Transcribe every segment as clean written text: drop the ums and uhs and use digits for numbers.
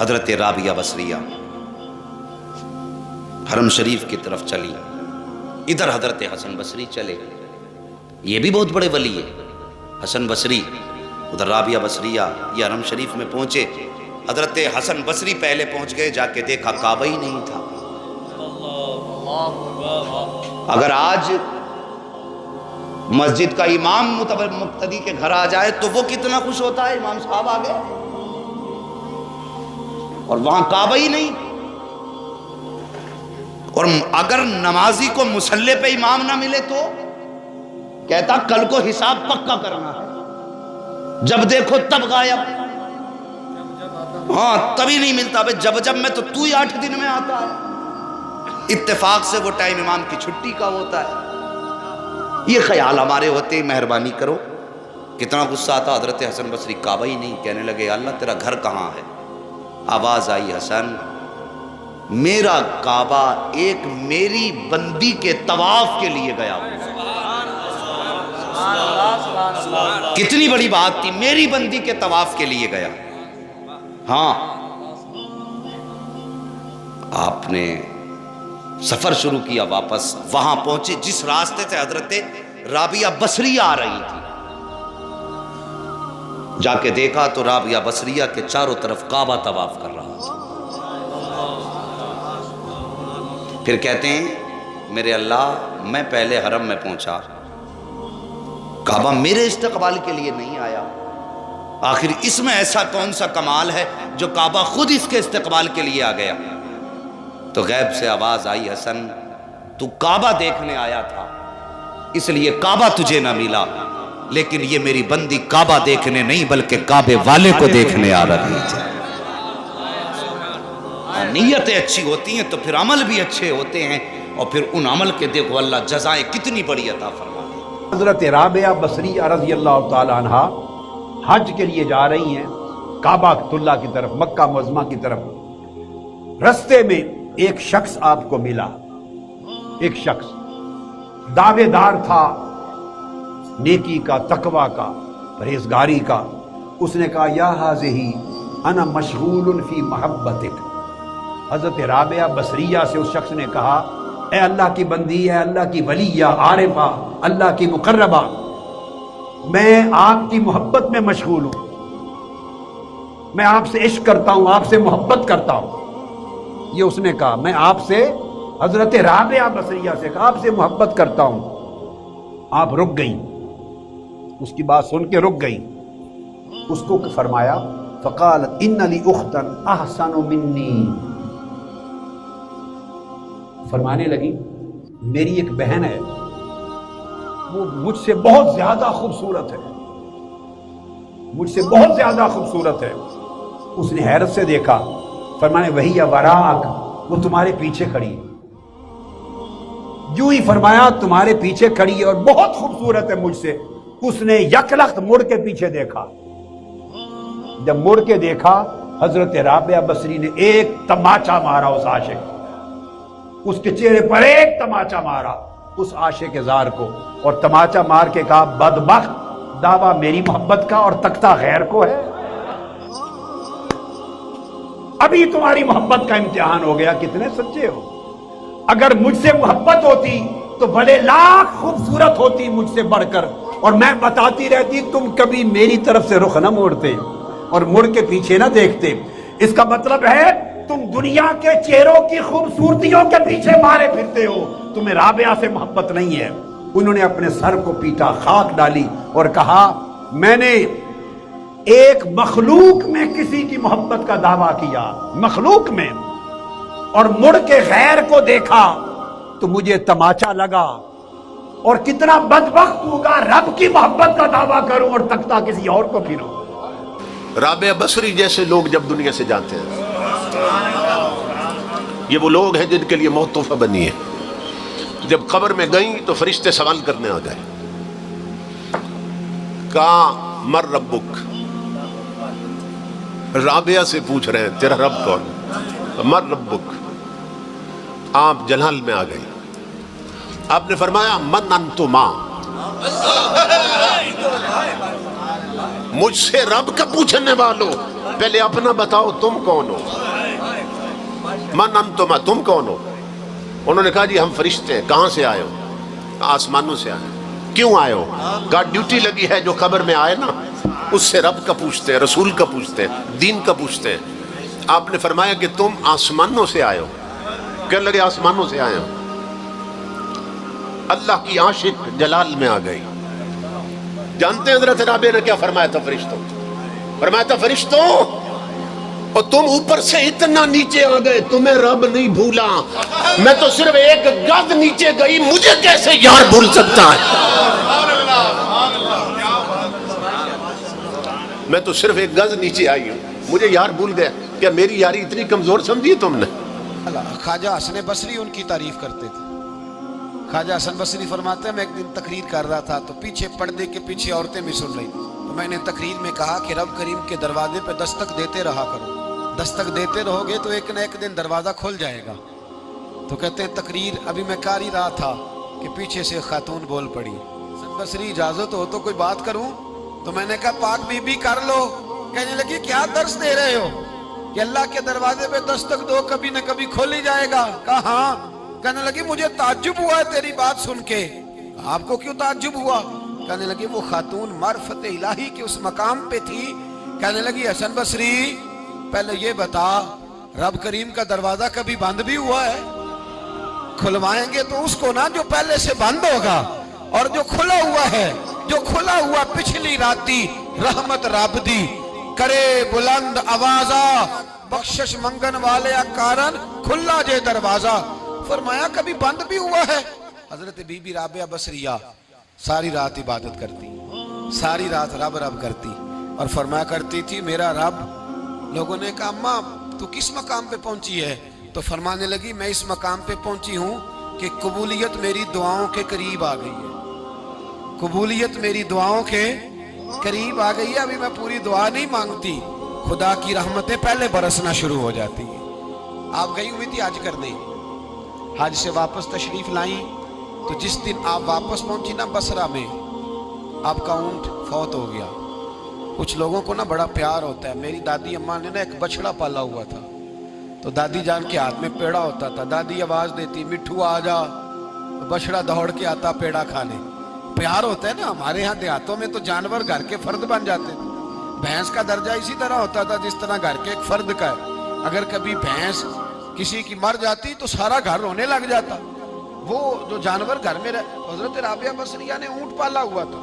حضرت رابعہ بصریہ حرم شریف کی طرف چلی، ادھر حضرت حسن بصری چلے، یہ بھی بہت بڑے ولی ہے حسن بصری، ادھر رابعہ بصریہ یہ حرم شریف میں پہنچے۔ حضرت حسن بصری پہلے پہنچ گئے، جا کے دیکھا کعبہ ہی نہیں تھا۔ اگر آج مسجد کا امام مقتدی کے گھر آ جائے تو وہ کتنا خوش ہوتا ہے، امام صاحب آ گئے، اور وہاں کعبہ ہی نہیں۔ اور اگر نمازی کو مصلی پہ امام نہ ملے تو کہتا کل کو حساب پکا کرنا ہے، جب دیکھو تب غائب، ہاں تبھی نہیں ملتا، جب میں تو ہی 8 دن میں آتا ہے۔ اتفاق سے وہ ٹائم امام کی چھٹی کا ہوتا ہے۔ یہ خیال ہمارے ہوتے ہیں، مہربانی کرو۔ کتنا غصہ آتا، حضرت حسن بصری کعبہ ہی نہیں، کہنے لگے اللہ تیرا گھر کہاں ہے؟ آواز آئی حسن میرا کعبہ ایک میری بندی کے طواف کے لیے گیا ہوں۔ کتنی بڑی بات تھی، میری بندی کے طواف کے لیے گیا۔ ہاں آپ نے سفر شروع کیا، واپس وہاں پہنچے جس راستے سے حضرت رابعہ بصریہ آ رہی تھی، جا کے دیکھا تو رابعہ بصریہ کے چاروں طرف کعبہ طواف کر رہا تھا۔ پھر کہتے ہیں میرے اللہ میں پہلے حرم میں پہنچا، کعبہ میرے استقبال کے لیے نہیں آیا، آخر اس میں ایسا کون سا کمال ہے جو کعبہ خود اس کے استقبال کے لیے آ گیا؟ تو غیب سے آواز آئی حسن تو کعبہ دیکھنے آیا تھا اس لیے کعبہ تجھے نہ ملا، لیکن یہ میری بندی کعبہ دیکھنے نہیں بلکہ کعبے والے کو دیکھنے آ رہی تھی۔ نیتیں اچھی ہوتی ہیں تو پھر عمل بھی اچھے ہوتے ہیں، اور پھر ان عمل کے دیکھو اللہ جزائیں کتنی بڑی عطا فرماتے ہیں۔ حضرت رابعہ بصریہ رضی اللہ تعالی عنہ حج کے لیے جا رہی ہیں کعبہ اللہ کی طرف، مکہ معظمہ کی طرف۔ رستے میں ایک شخص آپ کو ملا، ایک شخص دعوے دار تھا نیکی کا، تقوی کا، پرہیزگاری کا۔ اس نے کہا یا حاذہ انا مشغول فی محبتک۔ حضرت رابعہ بصریہ سے اس شخص نے کہا اے اللہ کی بندی، اے اللہ کی ولیہ، عارفہ، اللہ کی مقربہ، میں آپ کی محبت میں مشغول ہوں، میں آپ سے عشق کرتا ہوں، آپ سے محبت کرتا ہوں۔ یہ اس نے کہا، میں آپ سے، حضرت رابعہ بصریہ سے کہا آپ سے محبت کرتا ہوں۔ آپ رک گئیں، اس کی بات سن کے رک گئیں۔ اس کو فرمایا فقالت ان لی اختا احسن منی، فرمانے لگی میری ایک بہن ہے وہ مجھ سے بہت زیادہ خوبصورت ہے، مجھ سے بہت زیادہ خوبصورت ہے۔ اس نے حیرت سے دیکھا، فرمانے وہی وراک، وہ تمہارے پیچھے کھڑی ہے۔ یوں ہی فرمایا تمہارے پیچھے کھڑی ہے اور بہت خوبصورت ہے مجھ سے۔ اس نے یک لخت مڑ کے پیچھے دیکھا، جب مڑ کے دیکھا حضرت رابعہ بصری نے ایک تماچا مارا اس عاشق، اس کے چہرے پر ایک تماچا مارا اس عاشق زار کو، اور تماچا مار کے کہا بدبخت، دعویٰ میری محبت کا اور تختہ غیر کو ہے، ابھی تمہاری محبت کا امتحان ہو گیا، کتنے سچے ہو۔ اگر مجھ سے محبت ہوتی تو بھلے لاکھ خوبصورت ہوتی مجھ سے بڑھ کر، اور میں بتاتی رہتی تم کبھی میری طرف سے رخ نہ موڑتے اور مڑ کے پیچھے نہ دیکھتے۔ اس کا مطلب ہے تم دنیا کے چہروں کی خوبصورتیوں کے پیچھے مارے پھرتے ہو، تمہیں رابعہ سے محبت نہیں ہے۔ انہوں نے اپنے سر کو پیٹا، خاک ڈالی اور کہا میں نے ایک مخلوق میں کسی کی محبت کا دعویٰ کیا، مخلوق میں، اور مڑ کے غیر کو دیکھا تو مجھے تماچا لگا، اور کتنا بدبخت ہوگا رب کی محبت کا دعویٰ کروں اور تختہ کسی اور کو پھروں۔ رابعہ بصری جیسے لوگ جب دنیا سے جاتے ہیں، یہ وہ لوگ ہیں جن کے لیے موت تحفہ بنی ہے۔ جب قبر میں گئیں تو فرشتے سوال کرنے آ گئے، کہاں مر ربک، رابعہ سے پوچھ رہے ہیں تیرا رب کون؟ مر ربک، آپ جلال میں آ گئی۔ آپ نے فرمایا من انتما، مجھ سے رب کا پوچھنے والوں पहले अपना बताओ, तुम कौन हो? मन अंतुम, तुम कौन हो? उन्होंने कहा जी हम फरिश्ते हैं। कहाँ से आए हो? आसमानों से आए। क्यों आए हो? कहा ड्यूटी लगी है, जो कब्र में आए ना उससे रब का पूछते हैं, रसूल का पूछते हैं, दीन का पूछते हैं। आपने फरमाया कि तुम आसमानों से आए हो। कहने लगे आसमानों से आए हो। अल्लाह की आशिक जलाल में आ गई। जानते हैं हज़रत राबिया ने क्या फरमाया था फरिश्तों? फरमाया था फरिश्तों, और तुम ऊपर से इतना नीचे आ गए, तुम्हें रब नहीं भूला। मैं तो सिर्फ एक गज नीचे गई, मुझे कैसे यार भूल सकता है? मैं तो सिर्फ एक गज नीचे आई हूं, मुझे यार भूल गया। क्या मेरी यारी इतनी कमजोर समझी तुमने? ख्वाजा हसन बसरी उनकी तारीफ करते थे। ख्वाजा हसन बसरी फरमाते हैं, मैं एक दिन तकरीर कर रहा था तो पीछे पर्दे के पीछे औरतें भी सुन रही थी। तो मैंने तकरीर में कहा कि रब करीम के दरवाजे पे दस्तक देते रहा करो, दस्तक देते रहोगे तो एक न एक दिन दरवाज़ा खुल जाएगा। तो कहते हैं तकरीर अभी मैं कर ही रहा था कि पीछे से खातून बोल पड़ी, हसन बसरी इजाज़त हो तो कोई बात करूं? तो मैंने कहा पाक बीबी कर लो। कहने लगी क्या दर्श दे रहे हो कि अल्लाह के दरवाजे पे दस्तक दो, कभी न कभी खुल ही जाएगा। कहा हाँ। कहने लगी मुझे ताज्जुब हुआ है तेरी बात सुन के। आपको क्यों ताज्जुब हुआ? कहने लगी वो खातून मार्फत इलाही के उस मकाम पे थी। कहने लगी हसन बसरी पहले ये बता, रब करीम का दरवाजा कभी बंद भी हुआ है? खुलवाएंगे तो उसको ना जो पहले से बंद होगा, और जो खुला हुआ है, जो खुला हुआ पिछली राती रहमत रब दी करे बुलंद आवाजा, बख्शिश मंगन वाले कारण खुला जे दरवाजा। फरमाया कभी बंद भी हुआ है? हजरत बीबी राबिया बसरिया सारी रात इबादत करती, सारी रात रब रब करती और फरमाया करती थी मेरा रब। लोगों ने कहा अम्मा तू किस मकाम पे पहुंची है? तो फरमाने लगी मैं इस मकाम पे पहुंची हूं कि कबूलियत मेरी दुआओं के करीब आ गई है। कबूलियत मेरी दुआओं के करीब आ गई है। अभी मैं पूरी दुआ नहीं मांगती, खुदा की रहमतें पहले बरसना शुरू हो जाती है। आप गई हुई थी हज करने, हज से वापस तशरीफ लाई, तो जिस दिन आप वापस पहुंची ना बसरा में, आपका ऊंट फौत हो गया। कुछ लोगों को ना बड़ा प्यार होता है। मेरी दादी अम्मा ने ना एक बछड़ा पाला हुआ था, तो दादी जान के हाथ में पेड़ा होता था। दादी आवाज देती मिठू आ जा, तो बछड़ा दौड़ के आता पेड़ा खाने। प्यार होता है ना। हमारे यहाँ देहातों में तो जानवर घर के फर्द बन जाते थे। भैंस का दर्जा इसी तरह होता था जिस तरह घर के एक फर्द का है। अगर कभी भैंस किसी की मर जाती तो सारा घर रोने लग जाता। वो जो जानवर घर में हजरत राबिया बसरिया ने ऊंट पाला हुआ था,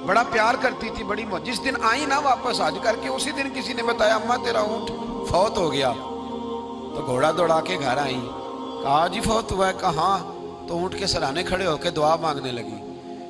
बड़ा प्यार करती थी, बड़ी जिस दिन आई ना वापस हज करके, उसी दिन किसी ने बताया अम्मा तेरा ऊंट फौत हो गया। तो घोड़ा दौड़ा के घर आई, कहा जी फौत हुआ है? कहा। तो ऊंट के सराहने खड़े होकर दुआ मांगने लगी।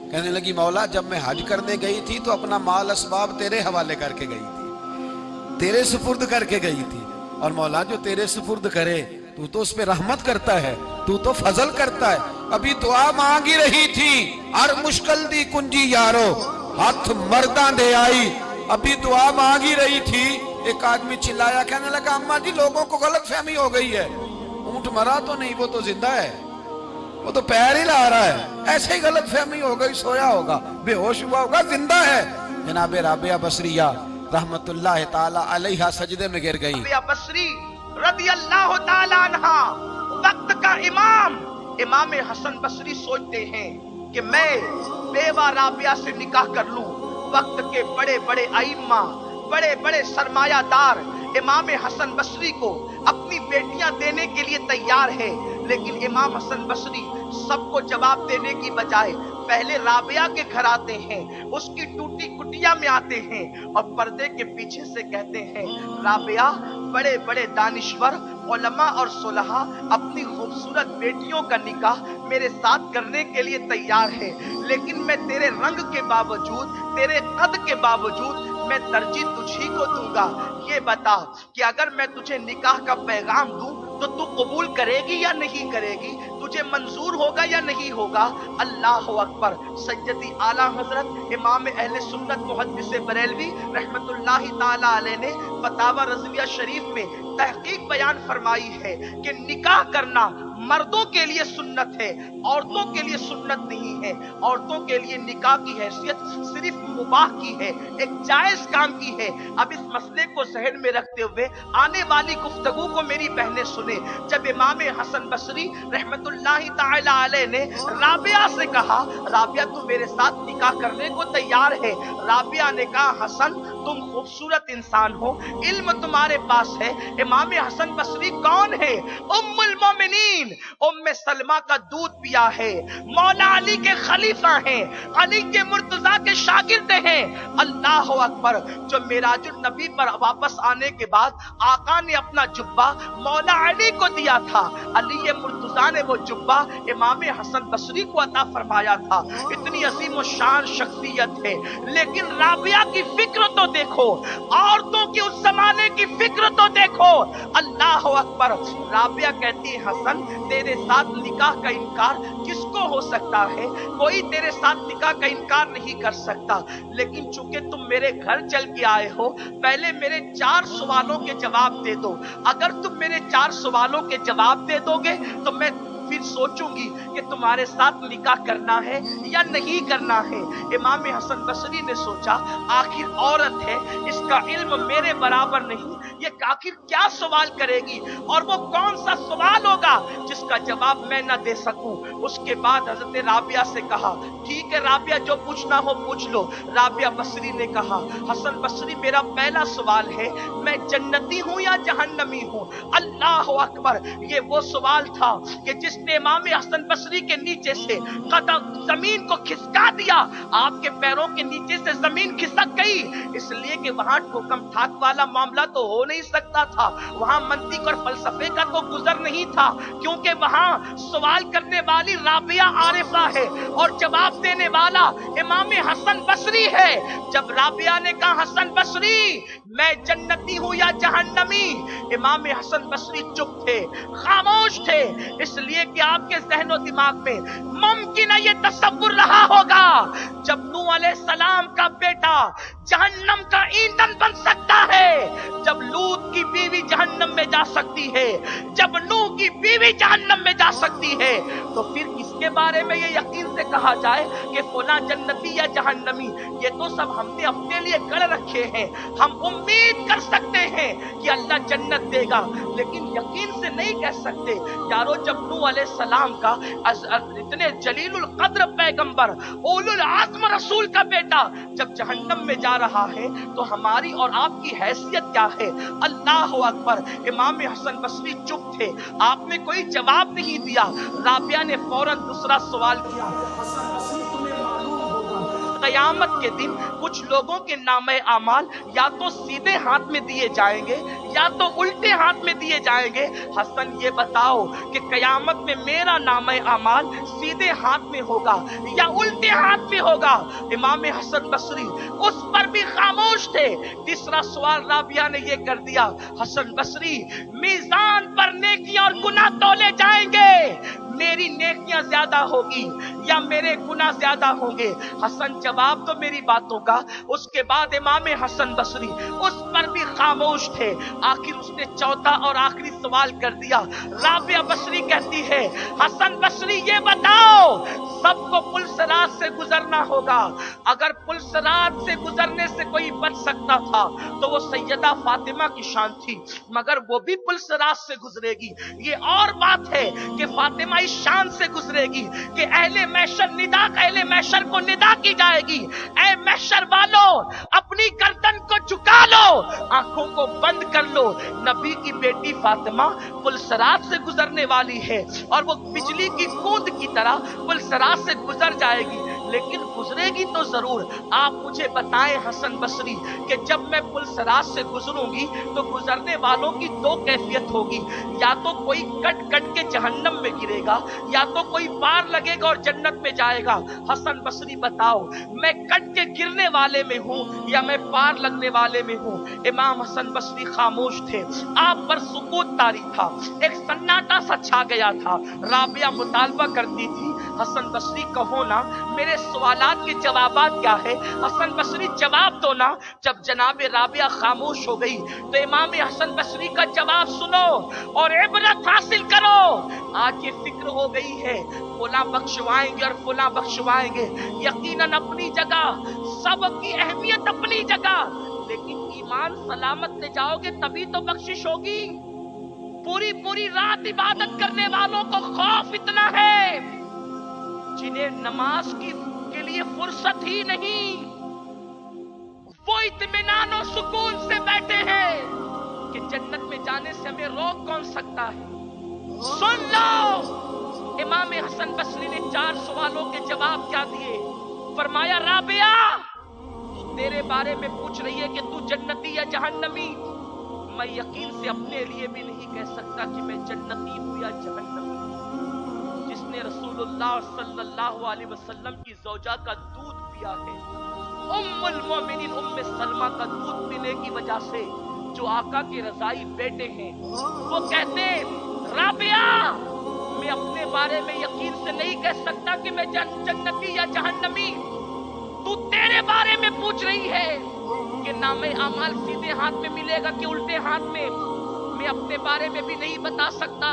कहने लगी मौला जब मैं हज करने गई थी तो अपना माल असबाब तेरे हवाले करके गई थी, तेरे सुपुर्द करके गई थी। और मौला जो तेरे सुपुर्द करे तू तो उस पे रहमत करता है, तू तो फजल करता है। अभी दुआ मांगी रही थी, हर मुश्किल दी कुंजी यारो हाथ मर्दा दे आई। अभी दुआ मांगी रही थी, एक आदमी चिल्लाया, कहने लगा अम्मा जी लोगों को गलत फहमी हो गई है, ऊंट मरा तो नहीं, वो तो जिंदा है, वो तो पैर ही ला रहा है। ऐसे ही गलत फहमी हो गई, सोया होगा, बेहोश हुआ होगा, जिंदा है। जनाब राबिया बसरिया रहमतुल्लाह ताला अलैहा सजदे में गिर गई। राबिया बसरी रज़ी अल्लाह ताला अन्हा वक्त का इमाम हसन बसरी सोचते हैं कि मैं बेवा राबिया से निकाह कर लूं। वक्त के बड़े बड़े आइम्मा, बड़े बड़े सरमायादार इमाम हसन बसरी को अपनी बेटियां देने के लिए तैयार है, लेकिन इमाम हसन बसरी सबको जवाब देने की बजाय पहले राबिया के घर आते हैं, उसकी टूटी कुटिया में आते हैं और पर्दे के पीछे से कहते हैं राबिया बड़े बड़े दानिश्वर उलमा और सुलहा अपनी खूबसूरत बेटियों का निकाह मेरे साथ करने के लिए तैयार है, लेकिन मैं तेरे रंग के बावजूद, तेरे कद के बावजूद मैं तरजीह तुझी को दूंगा। ये बता कि अगर मैं तुझे निकाह का पैगाम दूं तो तू कबूल करेगी या नहीं करेगी, तुझे मंजूर होगा या नहीं होगा? अल्लाह अकबर। सैयदी आला हजरत इमाम अहले सुन्नत मुहद्दिस बरेलवी रहमतुल्लाहि ताला अलैह ने फतावा रज़विया शरीफ में तहकीक बयान फरमाई है कि निकाह करना मर्दों के लिए सुन्नत है, औरतों के लिए सुन्नत नहीं है। औरतों के लिए निकाह की हैसियत सिर्फ मुबाह की है, एक जायज काम की है। अब इस मसले को जहन में रखते हुए आने वाली गुफ्तगू को मेरी बहनें सुने। जब इमाम हसन बसरी रहमतुल्लाहि ताला अलैह ने राबिया से कहा, राबिया तू मेरे साथ निकाह करने को तैयार है? राबिया ने कहा, हसन तुम खूबसूरत इंसान हो, इल्म तुम्हारे पास है। इमाम हसन बसरी कौन है? उम्मुल मोमिनीन, उम्मे सलमा का दूध पिया है, मौला अली के खलीफा हैं, अली के मुर्तजा के शागिर्द हैं। अल्लाह अकबर। जो मिराजुल नबी पर वापस आने के बाद आका ने अपना जुब्बा मौला अली को दिया था, अली मुर्तजा ने वो जुब्बा इमाम हसन बसरी को अता फरमाया था। इतनी अजीम शान शख्सियत है। लेकिन राबिया की फिक्र तो देखो, औरतों की उस जमाने की फिक्र तो देखो। अल्लाह अकबर। राबिया कहती है, हसन तेरे साथ निकाह का इनकार किसको हो सकता है? कोई तेरे साथ निकाह का इनकार नहीं कर सकता। लेकिन चूंकि तुम मेरे घर चल के आए हो, पहले मेरे 4 सवालों के जवाब दे दो। अगर तुम मेरे 4 सवालों के जवाब दे दोगे तो मैं फिर सोचूंगी कि तुम्हारे साथ निकाह करना है या नहीं करना है। इमाम हसन बसरी ने सोचा, आखिर औरत है, इसका इल्म मेरे बराबर नहीं, ये आखिर क्या सवाल करेगी और वो कौन सा सवाल होगा जिसका जवाब मैं न दे सकूं। उसके बाद हजरत राबिया से कहा, ठीक है राबिया, जो पूछना हो पूछ लो। राबिया बसरी ने कहा, हसन बसरी मेरा पहला सवाल है, मैं जन्नती हूं या जहन्नमी हूं? अल्लाह अकबर। ये वो सवाल था कि जिसने इमाम हसन बसरी के नीचे से कदम जमीन को खिसका दिया। आपके पैरों के नीचे से जमीन खिसक गई, इसलिए कि वहां ठोकम ठाक वाला मामला तो हो नहीं सकता था, वहां मंतिक और फलसफे का तो गुजर नहीं था, क्योंकि वहां सवाल करने वाली राबिया आरिफा है और जवाब देने वाला इमाम हसन बसरी है। जब राबिया ने कहा, हसन बसरी मैं जन्नती हूं या जहन्नमी, इमाम हसन बसरी चुप थे, खामोश थे, इसलिए कि आपके ज़हन दिमाग में मुमकिन है ये तसव्वुर रहा होगा, जब नूह अलैहिस्सलाम का बेटा जहन्नम का ईंधन बन सकता है, जब लूत की बीवी जहन्नम में जा सकती है, जब नूह की बीवी जहन्नम में जा सकती है, तो फिर किसके बारे में ये यकीन से कहा जाए कि फुला जन्नती या जहन्नमी? ये तो सब हमने अपने लिए गढ़ रखे हैं। हम उम्मीद कर सकते हैं कि अल्लाह जन्नत देगा, लेकिन यकीन से नहीं कह सकते। यारो, जब नूह अलैहिस्सलाम का इतने जलीलुल कद्र पैगंबर उलुल आज़्म रसूल का बेटा जब जहन्नम में जा रहा है, तो हमारी और आपकी हैसियत क्या है? अल्लाह अकबर। इमाम हसन बसरी चुप थे, आपने कोई जवाब नहीं दिया। राबिया ने फौरन दूसरा सवाल किया, हसन बसरी तुम्हें मालूम होगा क़यामत के दिन कुछ लोगों के नामे आमाल या तो सीधे हाथ में दिए जाएंगे या तो उल्टे हाथ में दिए जाएंगे। हसन ये बताओ कि क़यामत में मेरा नामे आमाल सीधे हाथ में होगा या उल्टे हाथ में होगा? इमाम हसन बसरी उस पर भी खामोश थे। तीसरा सवाल राबिया ने ये कर दिया, हसन बसरी मीज़ान पर नेकी और गुनाह तोले जाएंगे, मेरी नेकियां ज्यादा होगी या मेरे गुनाह ज्यादा होंगे? हसन जवाब दो मेरी बातों का। उसके बाद इमाम हसन बसरी उस पर भी खामोश थे। आखिर उसने चौथा और आखिरी सवाल कर दिया। राबिया बसरी कहती है, हसन बसरी ये बताओ, सबको पुल सिरात से गुजरना होगा, अगर पुल सिरात से गुजरने से कोई बच सकता था तो वो सैयदा फातिमा की शान थी, मगर वो भी पुल सिरात से गुजरेगी। ये और बात है कि फातिमा इस शान से गुजरेगी कि अहले महशर को निदा की जाएगी, ऐ महशर वालों अपनी गर्दन को झुका लो, आंखों को बंद कर लो, नबी की बेटी फातिमा पुल सिरात से गुजरने वाली है और वो बिजली की बूंद की तरह पुल सिरात से गुजर जाएगी, लेकिन गुजरेगी तो जरूर। आप मुझे बताएं हसन बसरी कि जब मैं पुल सिरात से गुजरूंगी तो गुजरने वालों की दो कैफियत होगी, या तो कोई कट कट के जहन्नम में गिरेगा या तो कोई पार लगेगा और जन्नत में जाएगा। हसन बसरी बताओ, मैं कट के गिरने वाले में हूं या मैं पार लगने वाले में हूं? इमाम हसन बसरी खामोश थे, आप पर सुकूत तारी था, एक सन्नाटा सा छा गया था। राबिया मुतालबा करती थी, हसन बसरी कहो ना, मेरे सवालात के जवाबात क्या है? हसन बसरी जवाब दो ना। जब जनाब राबिया खामोश हो गई तो इमाम हसन बसरी का जवाब सुनो और इबरत हासिल करो। आज ये फिक्र हो गई है फुला बख्शवाएंगे और फुला बख्शवाएंगे, यकीनन अपनी जगह, सबकी अहमियत अपनी जगह, लेकिन ईमान सलामत ले जाओगे तभी तो बख्शिश होगी। पूरी पूरी रात इबादत करने वालों को खौफ इतना है जिन्हें नमाज के लिए फुर्सत ही नहीं, वो इत्मीनान और सुकून से बैठे हैं कि जन्नत में जाने से हमें रोक कौन सकता है। सुन लो इमाम हसन बसरी ने 4 सवालों के जवाब क्या दिए। फरमाया राबिया तेरे बारे में पूछ रही है कि तू जन्नती या जहन्नमी। मैं यकीन से अपने लिए भी नहीं कह सकता कि मैं जन्नती हूं या जहन्नमी। जिसने रसूलुल्लाह सल्लल्लाहु अलैहि वसल्लम की ज़ौजा का दूध पिया है, उम्मुल मोमिनीन उम्मे सलमा का दूध पीने की वजह से जो आका के रज़ाई बेटे हैं, वो कहते हैं राबिया मैं अपने बारे में यकीन से नहीं कह सकता कि मैं जन्नती या जहन्नमी। तू तेरे बारे में पूछ रही है कि नामे अमाल सीधे हाथ में मिलेगा कि उल्टे हाथ में। मैं अपने बारे में भी नहीं बता सकता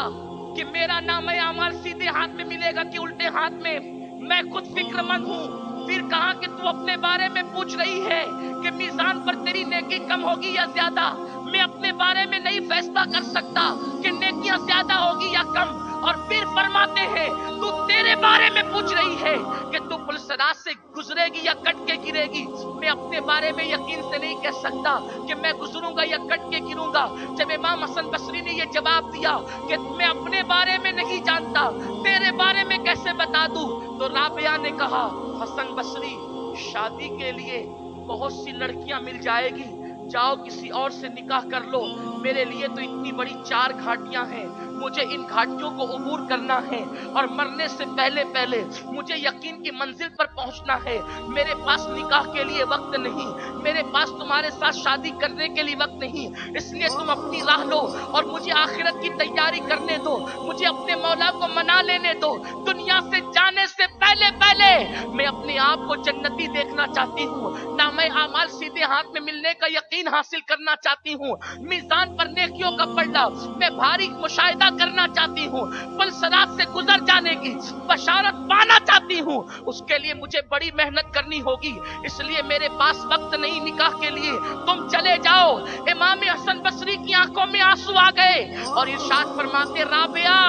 कि मेरा नामे अमाल सीधे हाथ में मिलेगा कि उल्टे हाथ में। मैं खुद फिक्रमंद हूँ। फिर कहा कि तू अपने बारे में पूछ रही है कि मीजान पर तेरी नेकी कम होगी या ज्यादा। मैं अपने बारे में नहीं फैसला कर सकता कि नेकियां ज्यादा होगी या कम। और फिर फरमाते हैं तू तेरे बारे में पूछ रही है कि तू पुलसराज से गुजरेगी या कट के गिरेगी। मैं अपने बारे में यकीन से नहीं कह सकता कि मैं गुजरूंगा या कट के गिरूंगा। जब इमाम हसन बसरी ने यह जवाब दिया कि मैं अपने बारे में नहीं जानता, तेरे बारे में कैसे बता दूं, तो राबिया ने कहा हसन बसरी शादी के लिए बहुत सी लड़कियां मिल जाएगी, जाओ किसी और से निकाह कर लो। मेरे लिए तो इतनी बड़ी 4 घाटियां हैं, मुझे इन घाटियों को अबूर करना है और मरने से पहले पहले मुझे यकीन की मंजिल पर पहुंचना है। मेरे पास निकाह के लिए वक्त नहीं, मेरे पास तुम्हारे साथ शादी करने के लिए वक्त नहीं, इसलिए तुम अपनी राह लो और मुझे आखिरत की तैयारी करने दो, मुझे अपने मौला को मना लेने दो। दुनिया से जाने से पहले पहले मैं अपने आप को जन्नती देखना चाहती हूँ, नामे आमाल सीधे हाथ में मिलने का यकीन हासिल करना चाहती हूँ, मीजान पर नेकियों का पलड़ा मैं भारी मुशाहिदा करना चाहती हूँ, पुलसरात से गुजर जाने की बशारत पाना चाहती हूँ। उसके लिए मुझे बड़ी मेहनत करनी होगी, इसलिए मेरे पास वक्त नहीं निकाह के लिए, तुम चले जाओ। इमाम हसन बसरी की आंखों में आंसू आ गए और इरशाद फरमाते राबिया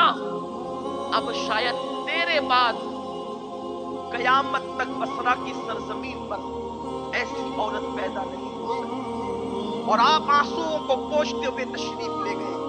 अब शायद तेरे बाद कयामत तक बसरा की सरजमीन पर ऐसी औरत पैदा नहीं हो सकती। और आप आंसुओं को पोंछते हुए तशरीफ ले गए।